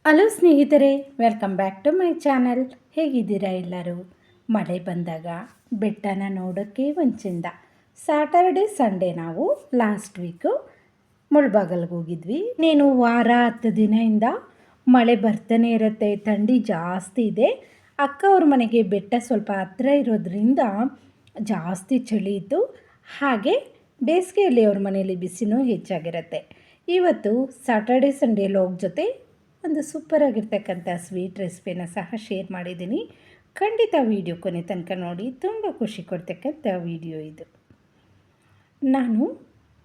Hello ಸ್ನೇಹಿತರೆ, welcome back to my channel. ಹೇಗಿದ್ದೀರಾ ಎಲ್ಲರೂ? ಮಳೆ ಬಂದಾಗ ಬೆಟ್ಟನ ನೋಡೋಕ್ಕೆ ಒಂದು ಚೆಂದ. ಸ್ಯಾಟರ್ಡೆ ಸಂಡೇ ನಾವು ಲಾಸ್ಟ್ ವೀಕು ಮುಳ್ಬಾಗಲ್ಗೆ ಹೋಗಿದ್ವಿ. ನೀನು ವಾರ 10 ದಿನದಿಂದ ಮಳೆ ಬರ್ತಾನೆ ಇರುತ್ತೆ, ಥಂಡಿ ಜಾಸ್ತಿ ಇದೆ. ಅಕ್ಕ ಅವ್ರ ಮನೆಗೆ ಬೆಟ್ಟ ಸ್ವಲ್ಪ ಹತ್ರ ಇರೋದ್ರಿಂದ ಜಾಸ್ತಿ ಚಳಿ ಇತ್ತು. ಹಾಗೆ ಬೇಸಿಗೆಯಲ್ಲಿ ಅವ್ರ ಮನೆಯಲ್ಲಿ ಬಿಸಿನೂ ಹೆಚ್ಚಾಗಿರುತ್ತೆ. ಇವತ್ತು ಸ್ಯಾಟರ್ಡೆ ಸಂಡೇ ಲಾಗ್ ಜೊತೆ ಒಂದು ಸೂಪರಾಗಿರ್ತಕ್ಕಂಥ ಸ್ವೀಟ್ ರೆಸಿಪಿನ ಸಹ ಶೇರ್ ಮಾಡಿದ್ದೀನಿ. ಖಂಡಿತ ವಿಡಿಯೋ ಕೊನೆ ತನಕ ನೋಡಿ, ತುಂಬ ಖುಷಿ ಕೊಡ್ತಕ್ಕಂಥ ವಿಡಿಯೋ ಇದು.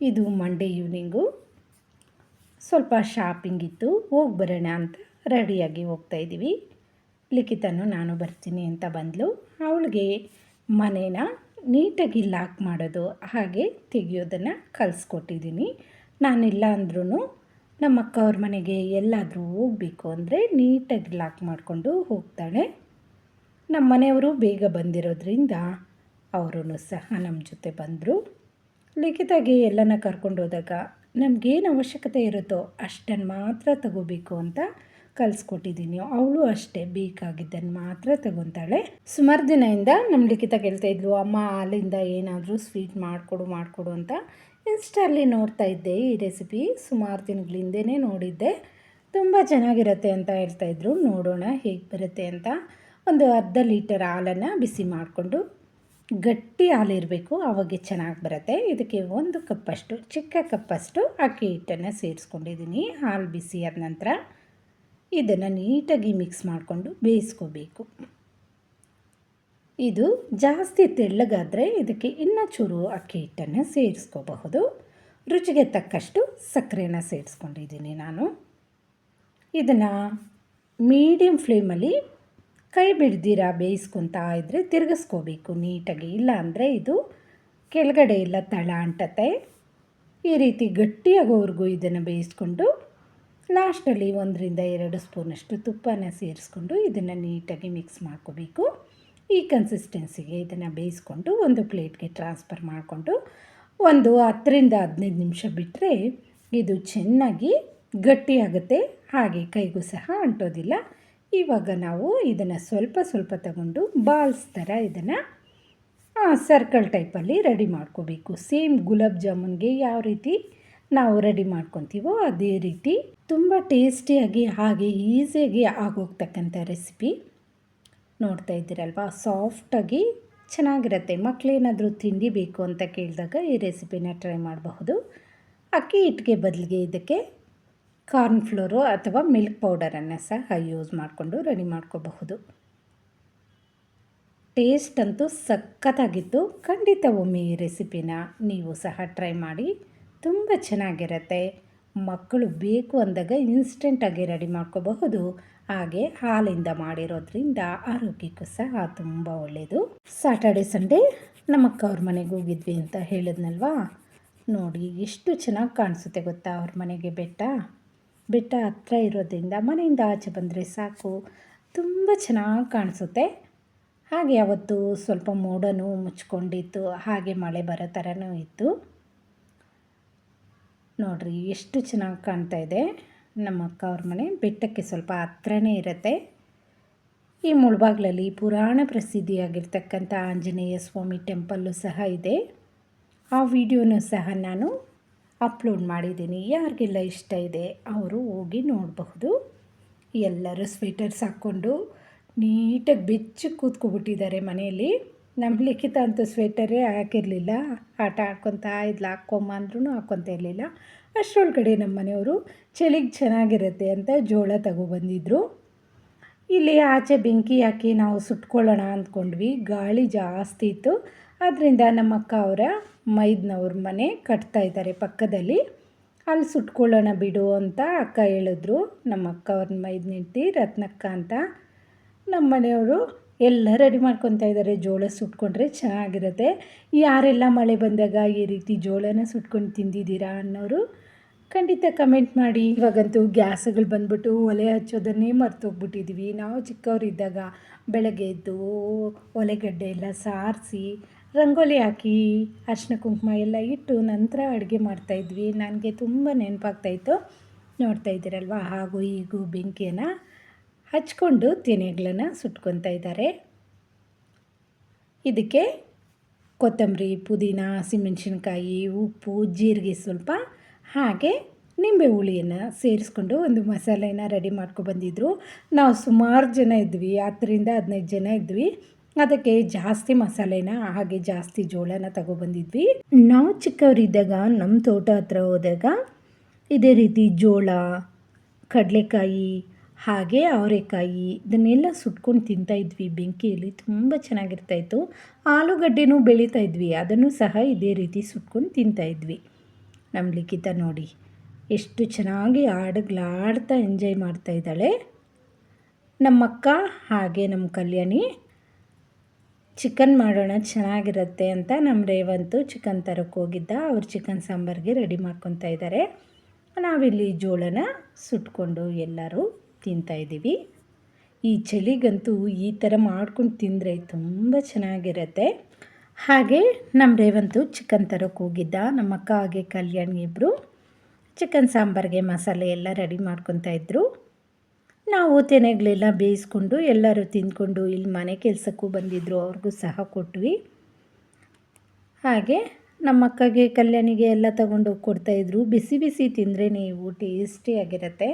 ಇದು ಮಂಡೇ ಈವ್ನಿಂಗು ಸ್ವಲ್ಪ ಶಾಪಿಂಗ್ ಇತ್ತು, ಹೋಗಿ ಬರೋಣ ಅಂತ ರೆಡಿಯಾಗಿ ಹೋಗ್ತಾಯಿದ್ದೀವಿ. ಲಿಖಿತನು ನಾನು ಬರ್ತೀನಿ ಅಂತ ಬಂದಳು. ಅವಳಿಗೆ ಮನೇನ ನೀಟಾಗಿ ಲಾಕ್ ಮಾಡೋದು ಹಾಗೆ ತೆಗೆಯೋದನ್ನು ಕಲಿಸ್ಕೊಟ್ಟಿದ್ದೀನಿ. ನಾನಿಲ್ಲ ಅಂದ್ರೂ ನಮ್ಮ ಅಕ್ಕ ಅವ್ರ ಮನೆಗೆ ಎಲ್ಲಾದರೂ ಹೋಗಬೇಕು ಅಂದರೆ ನೀಟಾಗಿ ಲಾಕ್ ಮಾಡಿಕೊಂಡು ಹೋಗ್ತಾಳೆ. ನಮ್ಮ ಮನೆಯವರು ಬೇಗ ಬಂದಿರೋದ್ರಿಂದ ಅವರೂ ಸಹ ನಮ್ಮ ಜೊತೆ ಬಂದರು. ಲಿಖಿತಾಗಿ ಎಲ್ಲನ ಕರ್ಕೊಂಡು ಹೋದಾಗ ನಮಗೇನು ಅವಶ್ಯಕತೆ ಇರುತ್ತೋ ಅಷ್ಟನ್ನು ಮಾತ್ರ ತಗೋಬೇಕು ಅಂತ ಕಲಿಸ್ಕೊಟ್ಟಿದ್ದೀನಿ. ಅವಳು ಅಷ್ಟೇ ಬೇಕಾಗಿದ್ದನ್ನು ಮಾತ್ರ ತಗೊತಾಳೆ. ಸುಮಾರು ದಿನದಿಂದ ನಮ್ಮ ಲಿಖಿತ ಕೇಳ್ತಾಯಿದ್ಲು, ಅಮ್ಮ ಹಾಲಿಂದ ಏನಾದರೂ ಸ್ವೀಟ್ ಮಾಡಿಕೊಡು ಅಂತ. ಇನ್ಸ್ಟಾಲ್ಲಿ ನೋಡ್ತಾ ಇದ್ದೆ ಈ ರೆಸಿಪಿ, ಸುಮಾರು ದಿನಗಳಿಂದೇ ನೋಡಿದ್ದೆ. ತುಂಬ ಚೆನ್ನಾಗಿರುತ್ತೆ ಅಂತ ಹೇಳ್ತಾಯಿದ್ರು. ನೋಡೋಣ ಹೇಗೆ ಬರುತ್ತೆ ಅಂತ. ಒಂದು ಅರ್ಧ ಲೀಟರ್ ಹಾಲನ್ನು ಬಿಸಿ ಮಾಡಿಕೊಂಡು, ಗಟ್ಟಿ ಹಾಲಿರಬೇಕು, ಆವಾಗೆ ಚೆನ್ನಾಗಿ ಬರುತ್ತೆ. ಇದಕ್ಕೆ 1 ಕಪ್ಪಷ್ಟು, ಚಿಕ್ಕ ಕಪ್ಪಷ್ಟು ಅಕ್ಕಿ ಹಿಟ್ಟನ್ನು ಸೇರಿಸ್ಕೊಂಡಿದ್ದೀನಿ. ಹಾಲು ಬಿಸಿ ಆದ ನಂತರ ಇದನ್ನು ನೀಟಾಗಿ ಮಿಕ್ಸ್ ಮಾಡಿಕೊಂಡು ಬೇಯಿಸ್ಕೋಬೇಕು. ಇದು ಜಾಸ್ತಿ ತೆಳ್ಳಗಾದರೆ ಇದಕ್ಕೆ ಇನ್ನೂ ಚೂರು ಅಕ್ಕಿ ಹಿಟ್ಟನ್ನು ಸೇರಿಸ್ಕೋಬಹುದು. ರುಚಿಗೆ ತಕ್ಕಷ್ಟು ಸಕ್ಕರೆನ ಸೇರಿಸ್ಕೊಂಡಿದ್ದೀನಿ ನಾನು. ಇದನ್ನು ಮೀಡಿಯಮ್ ಫ್ಲೇಮಲ್ಲಿ ಕೈ ಬಿಡ್ದಿರ ಬೇಯಿಸ್ಕೊತಾ ಇದ್ದರೆ ತಿರುಗಿಸ್ಕೋಬೇಕು ನೀಟಾಗಿ, ಇಲ್ಲ ಅಂದರೆ ಇದು ಕೆಳಗಡೆ ಎಲ್ಲ ತಳ ಅಂಟತ್ತೆ. ಈ ರೀತಿ ಗಟ್ಟಿಯಾಗೋವರೆಗೂ ಇದನ್ನು ಬೇಯಿಸ್ಕೊಂಡು ಲಾಸ್ಟಲ್ಲಿ 1-2 ಸ್ಪೂನಷ್ಟು ತುಪ್ಪನ ಸೇರಿಸ್ಕೊಂಡು ಇದನ್ನು ನೀಟಾಗಿ ಮಿಕ್ಸ್ ಮಾಡ್ಕೋಬೇಕು. ಈ ಕನ್ಸಿಸ್ಟೆನ್ಸಿಗೆ ಇದನ್ನು ಬೇಯಿಸ್ಕೊಂಡು ಒಂದು ಪ್ಲೇಟ್ಗೆ ಟ್ರಾನ್ಸ್ಫರ್ ಮಾಡಿಕೊಂಡು ಒಂದು 10-15 ನಿಮಿಷ ಬಿಟ್ಟರೆ ಇದು ಚೆನ್ನಾಗಿ ಗಟ್ಟಿಯಾಗುತ್ತೆ, ಹಾಗೆ ಕೈಗೂ ಸಹ ಅಂಟೋದಿಲ್ಲ. ಇವಾಗ ನಾವು ಇದನ್ನು ಸ್ವಲ್ಪ ತಗೊಂಡು ಬಾಲ್ಸ್ ಥರ ಇದನ್ನು ಸರ್ಕಲ್ ಟೈಪಲ್ಲಿ ರೆಡಿ ಮಾಡ್ಕೋಬೇಕು. ಸೇಮ್ ಗುಲಾಬ್ ಜಾಮೂನ್ಗೆ ಯಾವ ರೀತಿ ನಾವು ರೆಡಿ ಮಾಡ್ಕೊತೀವೋ ಅದೇ ರೀತಿ. ತುಂಬ ಟೇಸ್ಟಿಯಾಗಿ ಹಾಗೆ ಈಸಿಯಾಗಿ ಆಗೋಗ್ತಕ್ಕಂಥ ರೆಸಿಪಿ. ನೋಡ್ತಾ ಇದ್ದೀರಲ್ವಾ, ಸಾಫ್ಟಾಗಿ ಚೆನ್ನಾಗಿರುತ್ತೆ. ಮಕ್ಕಳೇನಾದರೂ ತಿಂಡಿ ಬೇಕು ಅಂತ ಕೇಳಿದಾಗ ಈ ರೆಸಿಪಿನ ಟ್ರೈ ಮಾಡಬಹುದು. ಅಕ್ಕಿ ಹಿಟ್ಟಿಗೆ ಬದಲಿಗೆ ಇದಕ್ಕೆ ಕಾರ್ನ್ಫ್ಲೋರು ಅಥವಾ ಮಿಲ್ಕ್ ಪೌಡರನ್ನು ಸಹ ಯೂಸ್ ಮಾಡಿಕೊಂಡು ರೆಡಿ ಮಾಡ್ಕೋಬಹುದು. ಟೇಸ್ಟ್ ಅಂತೂ ಸಖತ್ತಾಗಿತ್ತು. ಖಂಡಿತ ಒಮ್ಮೆ ಈ ರೆಸಿಪಿನ ನೀವು ಸಹ ಟ್ರೈ ಮಾಡಿ, ತುಂಬ ಚೆನ್ನಾಗಿರುತ್ತೆ. ಮಕ್ಕಳು ಬೇಕು ಅಂದಾಗ ಇನ್ಸ್ಟೆಂಟಾಗಿ ರೆಡಿ ಮಾಡ್ಕೋಬಹುದು. ಹಾಗೆ ಹಾಲಿಂದ ಮಾಡಿರೋದ್ರಿಂದ ಆರೋಗ್ಯಕ್ಕೂ ಸಹ ತುಂಬ ಒಳ್ಳೆಯದು. ಸ್ಯಾಟರ್ಡೆ ಸಂಡೇ ನಮ್ಮ ಅಕ್ಕ ಅವ್ರ ಮನೆಗೆ ಹೋಗಿದ್ವಿ ಅಂತ ಹೇಳಿದ್ನಲ್ವಾ, ನೋಡಿ ಎಷ್ಟು ಚೆನ್ನಾಗಿ ಕಾಣಿಸುತ್ತೆ ಗೊತ್ತಾ ಅವ್ರ ಮನೆಗೆ ಬೆಟ್ಟ ಹತ್ರ ಇರೋದ್ರಿಂದ ಮನೆಯಿಂದ ಆಚೆ ಬಂದರೆ ಸಾಕು ತುಂಬ ಚೆನ್ನಾಗಿ ಕಾಣಿಸುತ್ತೆ. ಹಾಗೆ ಅವತ್ತು ಸ್ವಲ್ಪ ಮೋಡನೂ ಮುಚ್ಕೊಂಡಿತ್ತು, ಹಾಗೆ ಮಳೆ ಬರೋ ಥರನೂ ಇತ್ತು. ನೋಡಿರಿ ಎಷ್ಟು ಚೆನ್ನಾಗಿ ಕಾಣ್ತಾ ಇದೆ. ನಮ್ಮ ಅಕ್ಕ ಅವ್ರ ಮನೆ ಬೆಟ್ಟಕ್ಕೆ ಸ್ವಲ್ಪ ಹತ್ರನೇ ಇರುತ್ತೆ. ಈ ಮುಳ್ಬಾಗ್ಲಲ್ಲಿ ಪುರಾಣ ಪ್ರಸಿದ್ಧಿಯಾಗಿರ್ತಕ್ಕಂಥ ಆಂಜನೇಯ ಸ್ವಾಮಿ ಟೆಂಪಲ್ಲು ಸಹ ಇದೆ. ಆ ವಿಡಿಯೋನೂ ಸಹ ನಾನು ಅಪ್ಲೋಡ್ ಮಾಡಿದ್ದೀನಿ. ಯಾರಿಗೆಲ್ಲ ಇಷ್ಟ ಇದೆ ಅವರು ಹೋಗಿ ನೋಡಬಹುದು. ಎಲ್ಲರೂ ಸ್ವೆಟರ್ಸ್ ಹಾಕ್ಕೊಂಡು ನೀಟಾಗಿ ಬೆಚ್ಚಗೆ ಕೂತ್ಕೊಬಿಟ್ಟಿದ್ದಾರೆ ಮನೆಯಲ್ಲಿ. ನಮ್ಮ ಲಿಖಿತ ಅಂತೂ ಸ್ವೆಟರೇ ಹಾಕಿರಲಿಲ್ಲ, ಆಟ ಆಡ್ಕೊತಾ ಇದ್ಲು. ಹಾಕ್ಕೊಂಬ ಅಂದ್ರೂ ಹಾಕ್ಕೊತಾ ಇರಲಿಲ್ಲ. ಅಷ್ಟರೊಳಗಡೆ ನಮ್ಮ ಮನೆಯವರು ಚಳಿಗೆ ಚೆನ್ನಾಗಿರುತ್ತೆ ಅಂತ ಜೋಳ ತಗೊಬಂದಿದ್ರು. ಇಲ್ಲಿ ಆಚೆ ಬೆಂಕಿ ಹಾಕಿ ನಾವು ಸುಟ್ಕೊಳ್ಳೋಣ ಅಂದ್ಕೊಂಡ್ವಿ. ಗಾಳಿ ಜಾಸ್ತಿ ಇತ್ತು, ಆದ್ದರಿಂದ ನಮ್ಮ ಅಕ್ಕ ಅವರ ಮೈದ್ನವ್ರ ಮನೆ ಕಟ್ತಾ ಇದ್ದಾರೆ ಪಕ್ಕದಲ್ಲಿ, ಅಲ್ಲಿ ಸುಟ್ಕೊಳ್ಳೋಣ ಬಿಡು ಅಂತ ಅಕ್ಕ ಹೇಳಿದ್ರು. ನಮ್ಮ ಅಕ್ಕ ಅವ್ರ ಮೈದ್ನ ಹೆಂಡ್ತಿ ರತ್ನಕ್ಕ ಅಂತ. ನಮ್ಮ ಮನೆಯವರು ಎಲ್ಲ ರೆಡಿ ಮಾಡ್ಕೊತಾ ಇದ್ದಾರೆ. ಜೋಳ ಸುಟ್ಕೊಂಡ್ರೆ ಚೆನ್ನಾಗಿರುತ್ತೆ. ಯಾರೆಲ್ಲ ಮಳೆ ಬಂದಾಗ ಈ ರೀತಿ ಜೋಳನ ಸುಟ್ಕೊಂಡು ತಿಂದಿದ್ದೀರಾ ಅನ್ನೋರು ಖಂಡಿತ ಕಮೆಂಟ್ ಮಾಡಿ. ಇವಾಗಂತೂ ಗ್ಯಾಸ್ಗಳು ಬಂದ್ಬಿಟ್ಟು ಒಲೆ ಹಚ್ಚೋದನ್ನೇ ಮರ್ತೋಗ್ಬಿಟ್ಟಿದ್ದೀವಿ. ನಾವು ಚಿಕ್ಕವರಿದ್ದಾಗ ಬೆಳಗ್ಗೆ ಎದ್ದು ಒಲೆಗಡ್ಡೆ ಎಲ್ಲ ಸಾರಿಸಿ ರಂಗೋಲಿ ಹಾಕಿ ಅರಿಶಿನ ಕುಂಕುಮ ಎಲ್ಲ ಇಟ್ಟು ನಂತರ ಅಡುಗೆ ಮಾಡ್ತಾಯಿದ್ವಿ. ನನಗೆ ತುಂಬ ನೆನಪಾಗ್ತಾಯಿತ್ತು. ನೋಡ್ತಾ ಇದ್ದೀರಲ್ವ, ಹಾಗೂ ಹೀಗೂ ಬೆಂಕಿಯನ್ನು ಹಚ್ಕೊಂಡು ತೆನೆಗಳನ್ನು ಸುಟ್ಕೊತಾ ಇದ್ದಾರೆ. ಇದಕ್ಕೆ ಕೊತ್ತಂಬರಿ, ಪುದೀನ, ಹಸಿಮೆಣಸಿನ್ಕಾಯಿ, ಉಪ್ಪು, ಜೀರಿಗೆ ಸ್ವಲ್ಪ, ಹಾಗೆ ನಿಂಬೆ ಹುಳಿಯನ್ನು ಸೇರಿಸ್ಕೊಂಡು ಒಂದು ಮಸಾಲೆನ ರೆಡಿ ಮಾಡ್ಕೊಬಂದಿದ್ರು. ನಾವು ಸುಮಾರು ಜನ ಇದ್ವಿ, 10-15 ಜನ ಇದ್ವಿ. ಅದಕ್ಕೆ ಜಾಸ್ತಿ ಮಸಾಲೆನ ಹಾಗೆ ಜಾಸ್ತಿ ಜೋಳನ ತಗೊಬಂದಿದ್ವಿ. ನಾವು ಚಿಕ್ಕವರಿದ್ದಾಗ ನಮ್ಮ ತೋಟ ಹತ್ರ ಹೋದಾಗ ಇದೇ ರೀತಿ ಜೋಳ, ಕಡಲೆಕಾಯಿ, ಹಾಗೆ ಅವರೆಕಾಯಿ ಇದನ್ನೆಲ್ಲ ಸುಟ್ಕೊಂಡು ತಿಂತಾಯಿದ್ವಿ ಬೆಂಕಿಯಲ್ಲಿ. ತುಂಬ ಚೆನ್ನಾಗಿರ್ತಾಯಿತ್ತು. ಆಲೂಗಡ್ಡೆನೂ ಬೆಳೀತಾಯಿದ್ವಿ, ಅದನ್ನು ಸಹ ಇದೇ ರೀತಿ ಸುಟ್ಕೊಂಡು ತಿಂತಾಯಿದ್ವಿ. ನಮ್ಮ ಲಿಖಿತ ನೋಡಿ ಎಷ್ಟು ಚೆನ್ನಾಗಿ ಹಾಡುಗಳಾಡ್ತಾ ಎಂಜಾಯ್ ಮಾಡ್ತಾಯಿದ್ದಾಳೆ. ನಮ್ಮಕ್ಕ ಹಾಗೆ ನಮ್ಮ ಕಲ್ಯಾಣಿ ಚಿಕನ್ ಮಾಡೋಣ ಚೆನ್ನಾಗಿರುತ್ತೆ ಅಂತ ನಮ್ಮ ರೇವಂತು ಚಿಕನ್ ತರಕ್ಕೆ ಹೋಗಿದ್ದ. ಅವ್ರು ಚಿಕನ್ ಸಾಂಬಾರಿಗೆ ರೆಡಿ ಮಾಡ್ಕೊತಾ ಇದ್ದಾರೆ. ನಾವಿಲ್ಲಿ ಜೋಳನ ಸುಟ್ಕೊಂಡು ಎಲ್ಲರೂ ತಿಂತಾಯಿದ್ದೀವಿ. ಈ ಚಳಿಗಂತೂ ಈ ಥರ ಮಾಡ್ಕೊಂಡು ತಿಂದರೆ ತುಂಬ ಚೆನ್ನಾಗಿರುತ್ತೆ. ಹಾಗೆ ನಮ್ಮ ರೇವಂತು ಚಿಕನ್ ತರಕ್ಕೆ ಹೋಗಿದ್ದ. ನಮ್ಮ ಅಕ್ಕ ಹಾಗೆ ಕಲ್ಯಾಣಿ ಇಬ್ಬರು ಚಿಕನ್ ಸಾಂಬಾರಿಗೆ ಮಸಾಲೆ ಎಲ್ಲ ರೆಡಿ ಮಾಡ್ಕೊತಾ ಇದ್ದರು. ನಾವು ತೆನೆಗಳೆಲ್ಲ ಬೇಯಿಸ್ಕೊಂಡು ಎಲ್ಲರೂ ತಿಂದ್ಕೊಂಡು ಇಲ್ಲಿ ಮನೆ ಕೆಲಸಕ್ಕೂ ಬಂದಿದ್ದರು, ಅವ್ರಿಗೂ ಸಹ ಕೊಟ್ವಿ. ಹಾಗೆ ನಮ್ಮ ಅಕ್ಕಗೆ ಕಲ್ಯಾಣಿಗೆ ಎಲ್ಲ ತಗೊಂಡೋಗಿ ಕೊಡ್ತಾಯಿದ್ರು. ಬಿಸಿ ಬಿಸಿ ತಿಂದರೆ ನೀವು ಟೇಸ್ಟಿಯಾಗಿರುತ್ತೆ.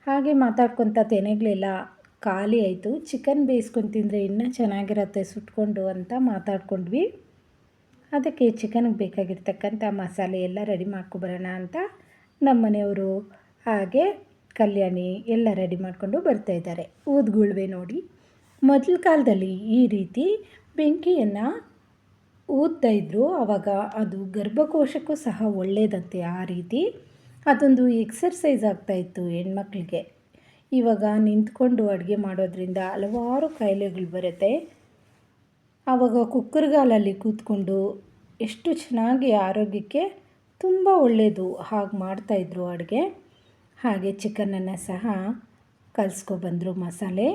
ಹಾಗೆ ಮಾತಾಡ್ಕೊತ ತೆನೆಗಳೆಲ್ಲ ಖಾಲಿ ಆಯಿತು. ಚಿಕನ್ ಬೇಯಿಸ್ಕೊಂಡು ತಿಂದರೆ ಇನ್ನೂ ಚೆನ್ನಾಗಿರುತ್ತೆ ಸುಟ್ಕೊಂಡು ಅಂತ ಮಾತಾಡ್ಕೊಂಡ್ವಿ. ಅದಕ್ಕೆ ಚಿಕನ್ಗೆ ಬೇಕಾಗಿರ್ತಕ್ಕಂಥ ಮಸಾಲೆ ಎಲ್ಲ ರೆಡಿ ಮಾಡ್ಕೊಬರೋಣ ಅಂತ ನಮ್ಮ ಮನೆಯವರು ಹಾಗೆ ಕಲ್ಯಾಣಿ ಎಲ್ಲ ರೆಡಿ ಮಾಡಿಕೊಂಡು ಬರ್ತಾಯಿದ್ದಾರೆ. ಊದ್ಗುಳ್ವೆ ನೋಡಿ, ಮೊದಲ ಕಾಲದಲ್ಲಿ ಈ ರೀತಿ ಬೆಂಕಿಯನ್ನು ಊದ್ತಾಯಿದ್ರು. ಆವಾಗ ಅದು ಗರ್ಭಕೋಶಕ್ಕೂ ಸಹ ಒಳ್ಳೆಯದಂತೆ. ಆ ರೀತಿ ಅದೊಂದು ಎಕ್ಸರ್ಸೈಸ್ ಆಗ್ತಾಯಿತ್ತು ಹೆಣ್ಮಕ್ಳಿಗೆ. ಇವಾಗ ನಿಂತ್ಕೊಂಡು ಅಡುಗೆ ಮಾಡೋದ್ರಿಂದ ಹಲವಾರು ಕಾಯಿಲೆಗಳು ಬರುತ್ತೆ. ಆವಾಗ ಕುಕ್ಕರ್ಗಾಲಲ್ಲಿ ಕೂತ್ಕೊಂಡು ಎಷ್ಟು ಚೆನ್ನಾಗಿ ಆರೋಗ್ಯಕ್ಕೆ ತುಂಬ ಒಳ್ಳೆಯದು. ಹಾಗೆ ಮಾಡ್ತಾಯಿದ್ರು ಅಡುಗೆ. ಹಾಗೆ ಚಿಕನನ್ನು ಸಹ ಕಲಿಸ್ಕೊಬಂದರು ಮಸಾಲೆ.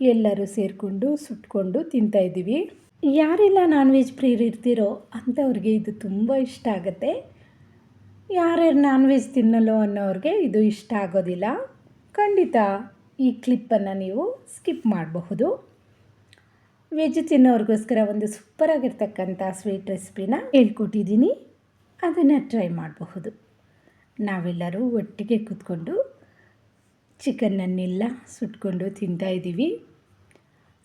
ಎಲ್ಲರೂ ಸೇರಿಕೊಂಡು ಸುಟ್ಕೊಂಡು ತಿಂತಾಯಿದ್ದೀವಿ. ಯಾರೆಲ್ಲ ನಾನ್ ವೆಜ್ ಪ್ರಿಯರು ಇರ್ತೀರೋ ಅಂಥವ್ರಿಗೆ ಇದು ತುಂಬ ಇಷ್ಟ ಆಗುತ್ತೆ. ಯಾರ್ಯಾರು ನಾನ್ ವೆಜ್ ತಿನ್ನಲ್ಲೋ ಅನ್ನೋರಿಗೆ ಇದು ಇಷ್ಟ ಆಗೋದಿಲ್ಲ. ಖಂಡಿತ ಈ ಕ್ಲಿಪ್ಪನ್ನು ನೀವು ಸ್ಕಿಪ್ ಮಾಡಬಹುದು. ವೆಜ್ ತಿನ್ನೋರಿಗೋಸ್ಕರ ಒಂದು ಸೂಪರಾಗಿರ್ತಕ್ಕಂಥ ಸ್ವೀಟ್ ರೆಸಿಪಿನ ಹೇಳ್ಕೊಟ್ಟಿದ್ದೀನಿ, ಅದನ್ನು ಟ್ರೈ ಮಾಡಬಹುದು. ನಾವೆಲ್ಲರೂ ಒಟ್ಟಿಗೆ ಕೂತ್ಕೊಂಡು ಚಿಕನ್ನನ್ನೆಲ್ಲ ಸುಟ್ಕೊಂಡು ತಿಂತಾಯಿದ್ದೀವಿ.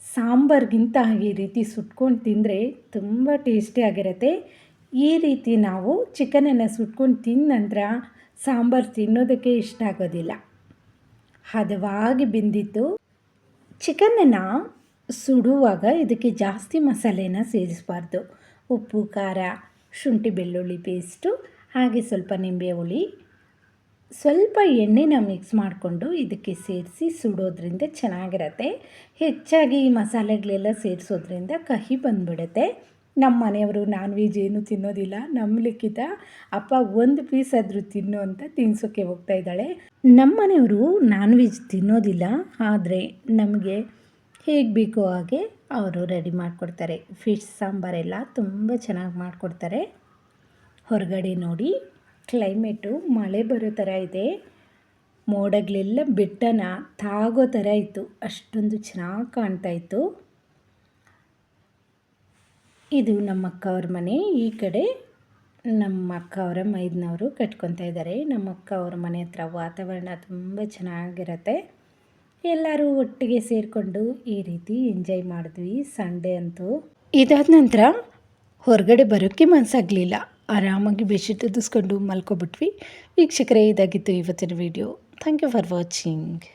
ಸಾಂಬಾರ್ಗಿಂತ ಈ ರೀತಿ ಸುಟ್ಕೊಂಡು ತಿಂದರೆ ತುಂಬ ಟೇಸ್ಟಿಯಾಗಿರುತ್ತೆ. ಈ ರೀತಿ ನಾವು ಚಿಕನನ್ನು ಸುಟ್ಕೊಂಡು ತಿಂದ ನಂತರ ಸಾಂಬಾರು ತಿನ್ನೋದಕ್ಕೆ ಇಷ್ಟ ಆಗೋದಿಲ್ಲ. ಹದವಾಗಿ ಬೆಂದಿತ್ತು. ಚಿಕನನ್ನು ಸುಡುವಾಗ ಇದಕ್ಕೆ ಜಾಸ್ತಿ ಮಸಾಲೆನ ಸೇರಿಸಬಾರ್ದು. ಉಪ್ಪು, ಖಾರ, ಶುಂಠಿ ಬೆಳ್ಳುಳ್ಳಿ ಪೇಸ್ಟು, ಹಾಗೆ ಸ್ವಲ್ಪ ನಿಂಬೆ ಹುಳಿ, ಸ್ವಲ್ಪ ಎಣ್ಣೆನ ಮಿಕ್ಸ್ ಮಾಡಿಕೊಂಡು ಇದಕ್ಕೆ ಸೇರಿಸಿ ಸುಡೋದ್ರಿಂದ ಚೆನ್ನಾಗಿರುತ್ತೆ. ಹೆಚ್ಚಾಗಿ ಈ ಮಸಾಲೆಗಳೆಲ್ಲ ಸೇರಿಸೋದ್ರಿಂದ ಕಹಿ ಬಂದುಬಿಡುತ್ತೆ. ನಮ್ಮ ಮನೆಯವರು ನಾನ್ ವೆಜ್ ಏನೂ ತಿನ್ನೋದಿಲ್ಲ. ನಮ್ಮ ಲಿಖಿತ ಅಪ್ಪ ಒಂದು ಪೀಸ್ ಆದರೂ ತಿನ್ನು ಅಂತ ತಿನ್ಸೋಕ್ಕೆ ಹೋಗ್ತಾ ಇದ್ದಾಳೆ. ನಮ್ಮ ಮನೆಯವರು ನಾನ್ ವೆಜ್ ತಿನ್ನೋದಿಲ್ಲ, ಆದರೆ ನಮಗೆ ಹೇಗೆ ಬೇಕೋ ಹಾಗೆ ಅವರು ರೆಡಿ ಮಾಡಿಕೊಡ್ತಾರೆ. ಫಿಶ್ ಸಾಂಬಾರೆಲ್ಲ ತುಂಬ ಚೆನ್ನಾಗಿ ಮಾಡಿಕೊಡ್ತಾರೆ. ಹೊರಗಡೆ ನೋಡಿ ಕ್ಲೈಮೇಟು ಮಳೆ ಬರೋ ಥರ ಇದೆ. ಮೋಡಗಳೆಲ್ಲ ಬೆಟ್ಟನ ತಾಗೋ ಥರ ಇತ್ತು, ಅಷ್ಟೊಂದು ಚೆನ್ನಾಗಿ ಕಾಣ್ತಾಯಿತ್ತು. ಇದು ನಮ್ಮ ಅಕ್ಕ ಅವ್ರ ಮನೆ. ಈ ಕಡೆ ನಮ್ಮ ಅಕ್ಕ ಅವರ ಮೈದನವರು ಕಟ್ಕೊತಾ ಇದ್ದಾರೆ. ನಮ್ಮ ಅಕ್ಕ ಅವ್ರ ಮನೆ ಹತ್ರ ವಾತಾವರಣ ತುಂಬ ಚೆನ್ನಾಗಿರುತ್ತೆ. ಎಲ್ಲರೂ ಒಟ್ಟಿಗೆ ಸೇರಿಕೊಂಡು ಈ ರೀತಿ ಎಂಜಾಯ್ ಮಾಡಿದ್ವಿ ಸಂಡೇ ಅಂತೂ. ಇದಾದ ನಂತರ ಹೊರಗಡೆ ಬರೋಕ್ಕೆ ಮನಸ್ಸಾಗಲಿಲ್ಲ. ಆರಾಮಾಗಿ ಬೆಡ್ಶೀಟ್ ಹೊದಿಸ್ಕೊಂಡು ಮಲ್ಕೊಬಿಟ್ವಿ. ವೀಕ್ಷಕರೇ, ಇದಾಗಿತ್ತು ಇವತ್ತಿನ video. Thank you for watching.